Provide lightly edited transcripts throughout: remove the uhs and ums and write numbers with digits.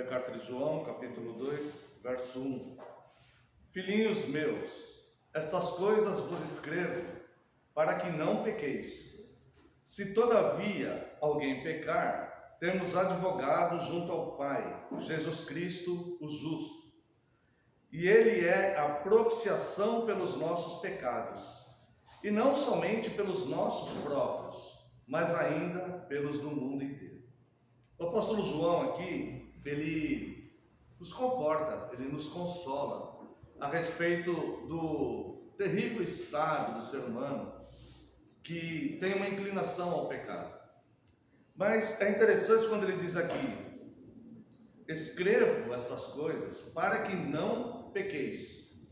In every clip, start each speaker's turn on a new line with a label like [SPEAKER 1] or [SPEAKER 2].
[SPEAKER 1] Primeira carta de João, capítulo 2, verso 1. Filhinhos meus, estas coisas vos escrevo para que não pequeis. Se todavia alguém pecar, temos advogado junto ao Pai, Jesus Cristo, o justo. E ele é a propiciação pelos nossos pecados, e não somente pelos nossos próprios, mas ainda pelos do mundo inteiro. O apóstolo João aqui, ele nos conforta, ele nos consola a respeito do terrível estado do ser humano que tem uma inclinação ao pecado. Mas é interessante quando ele diz aqui: escrevo essas coisas para que não pequeis.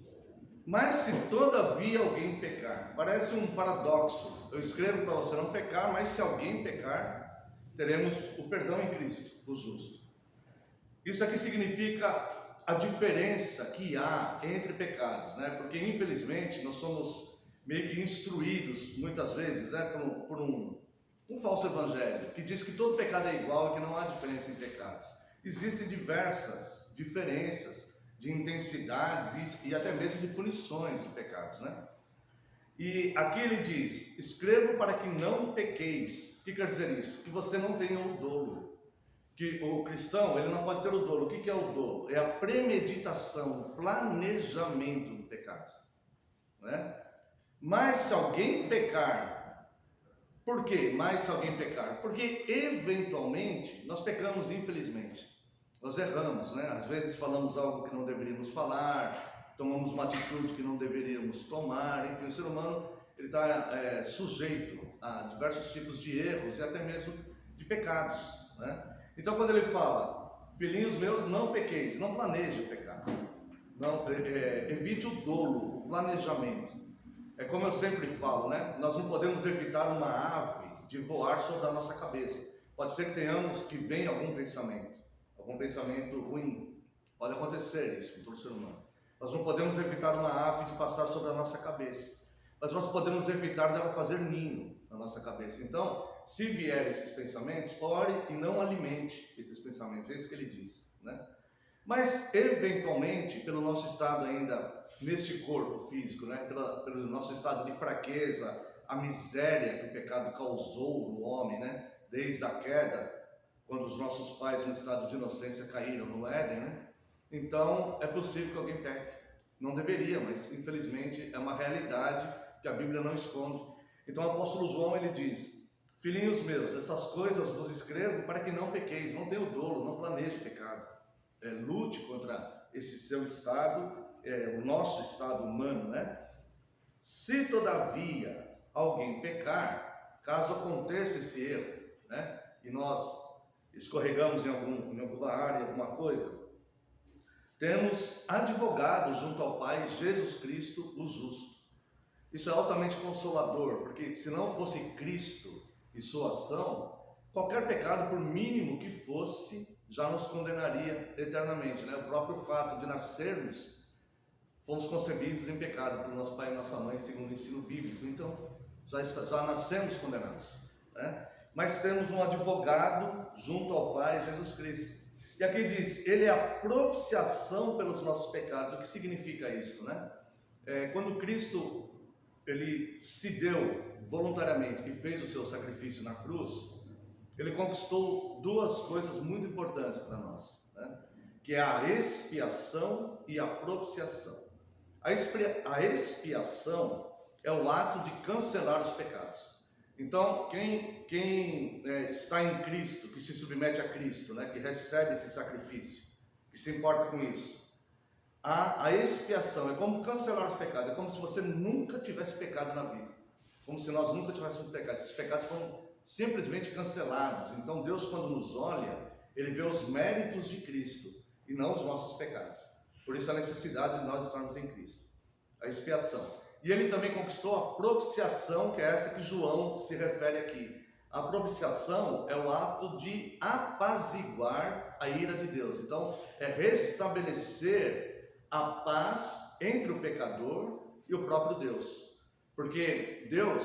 [SPEAKER 1] Mas se todavia alguém pecar, parece um paradoxo. Eu escrevo para você não pecar, mas se alguém pecar, teremos o perdão em Cristo, o justo. Isso aqui significa a diferença que há entre pecados, né? Porque infelizmente nós somos meio que instruídos muitas vezes, né, por um falso evangelho que diz que todo pecado é igual e que não há diferença em pecados. Existem diversas diferenças de intensidades e até mesmo de punições de pecados, né? E aqui ele diz: escrevo para que não pequeis. O que quer dizer isso? Que você não tenha o dolo. Que o cristão, ele não pode ter o dolo. O que é o dolo? É a premeditação, o planejamento do pecado, né? Mas se alguém pecar, por quê? Mas se alguém pecar, porque eventualmente nós pecamos, infelizmente. Nós erramos, né? Às vezes falamos algo que não deveríamos falar, tomamos uma atitude que não deveríamos tomar. Enfim, o ser humano ele está sujeito a diversos tipos de erros e até mesmo de pecados, né? Então, quando ele fala, filhinhos meus, não pequeis, não planeje o pecado, não, evite o dolo, o planejamento. É como eu sempre falo, né? Nós não podemos evitar uma ave de voar sobre a nossa cabeça. Pode ser que tenhamos que venha algum pensamento ruim. Pode acontecer isso com todo ser humano. Nós não podemos evitar uma ave de passar sobre a nossa cabeça, mas nós podemos evitar dela fazer ninho na nossa cabeça. Então, se vier esses pensamentos, ore e não alimente esses pensamentos. É isso que ele diz, né? Mas, eventualmente, pelo nosso estado ainda neste corpo físico, né? Pelo nosso estado de fraqueza, a miséria que o pecado causou no homem, né? Desde a queda, quando os nossos pais, no estado de inocência, caíram no Éden, né? Então, é possível que alguém peque. Não deveria, mas infelizmente é uma realidade que a Bíblia não esconde. Então o apóstolo João, ele diz: filhinhos meus, essas coisas vos escrevo para que não pequeis, não tenha o dolo, não planeje pecado. Lute contra esse seu estado, o nosso estado humano, né? Se todavia alguém pecar, caso aconteça esse erro, né? E nós escorregamos em alguma área, alguma coisa, temos advogado junto ao Pai, Jesus Cristo, o justo. Isso é altamente consolador, porque se não fosse Cristo e sua ação, qualquer pecado, por mínimo que fosse, já nos condenaria eternamente, né? O próprio fato de nascermos, fomos concebidos em pecado pelo nosso pai e nossa mãe, segundo o ensino bíblico. Então, já nascemos condenados, né? Mas temos um advogado junto ao Pai, Jesus Cristo. E aqui diz, ele é a propiciação pelos nossos pecados. O que significa isso, né? Quando Cristo ele se deu voluntariamente e fez o seu sacrifício na cruz, ele conquistou duas coisas muito importantes para nós, né? Que é a expiação e a propiciação. A expiação é o ato de cancelar os pecados. Então, quem está em Cristo, que se submete a Cristo, né, que recebe esse sacrifício, que se importa com isso, a expiação é como cancelar os pecados, é como se você nunca tivesse pecado na vida, como se nós nunca tivéssemos pecado. Esses pecados foram simplesmente cancelados. Então Deus, quando nos olha, ele vê os méritos de Cristo e não os nossos pecados. Por isso a necessidade de nós estarmos em Cristo, a expiação. E ele também conquistou a propiciação, que é essa que João se refere aqui. A propiciação é o ato de apaziguar a ira de Deus. Então é restabelecer a paz entre o pecador e o próprio Deus. Porque Deus,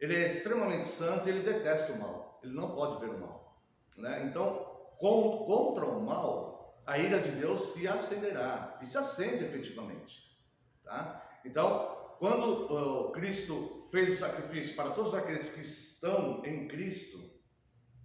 [SPEAKER 1] ele é extremamente santo e ele detesta o mal. Ele não pode ver o mal, né? Então, contra o mal, a ira de Deus se acenderá, e se acende efetivamente. Tá? Então, quando Cristo fez o sacrifício para todos aqueles que estão em Cristo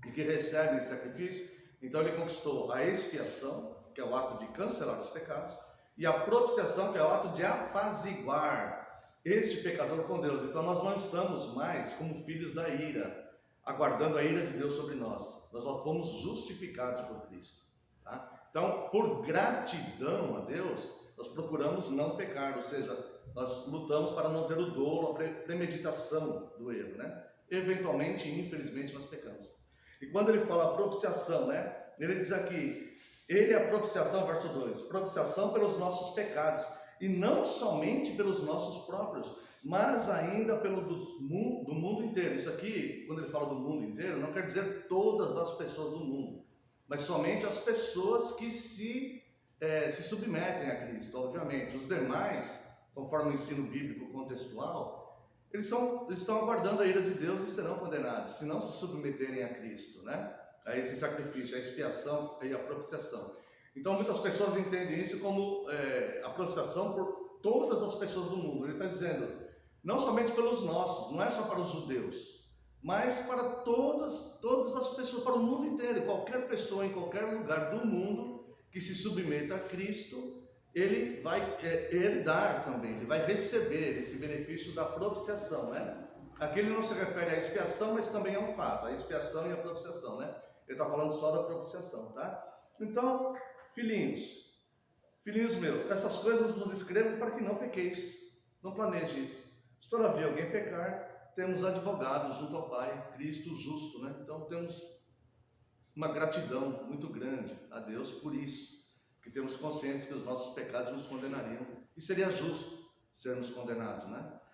[SPEAKER 1] e que recebem esse sacrifício, então ele conquistou a expiação, que é o ato de cancelar os pecados, e a propiciação, que é o ato de apaziguar este pecador com Deus. Então nós não estamos mais como filhos da ira, aguardando a ira de Deus sobre nós. Nós só fomos justificados por Cristo. Tá? Então, por gratidão a Deus, nós procuramos não pecar, ou seja, nós lutamos para não ter o dolo, a premeditação do erro, né? Eventualmente, infelizmente, nós pecamos. E quando ele fala propiciação, né? Ele diz aqui, ele é a propiciação, verso 2, propiciação pelos nossos pecados, e não somente pelos nossos próprios, mas ainda pelo do mundo inteiro. Isso aqui, quando ele fala do mundo inteiro, não quer dizer todas as pessoas do mundo, mas somente as pessoas que se submetem a Cristo, obviamente. Os demais, conforme o ensino bíblico contextual, eles estão aguardando a ira de Deus e serão condenados, se não se submeterem a Cristo, né? A esse sacrifício, a expiação e a propiciação. Então muitas pessoas entendem isso como a propiciação por todas as pessoas do mundo. Ele está dizendo, não somente pelos nossos, não é só para os judeus, mas para todas as pessoas, para o mundo inteiro. Qualquer pessoa em qualquer lugar do mundo que se submeta a Cristo, ele vai herdar também, ele vai receber esse benefício da propiciação, né? Aqui ele não se refere à expiação, mas também é um fato, a expiação e a propiciação, né? Ele está falando só da propiciação, tá? Então, filhinhos meus, essas coisas vos escrevo para que não pequeis, não planeje isso. Se todavia alguém pecar, temos advogado junto ao Pai, Cristo justo, né? Então temos uma gratidão muito grande a Deus por isso, que temos consciência que os nossos pecados nos condenariam, e seria justo sermos condenados, né?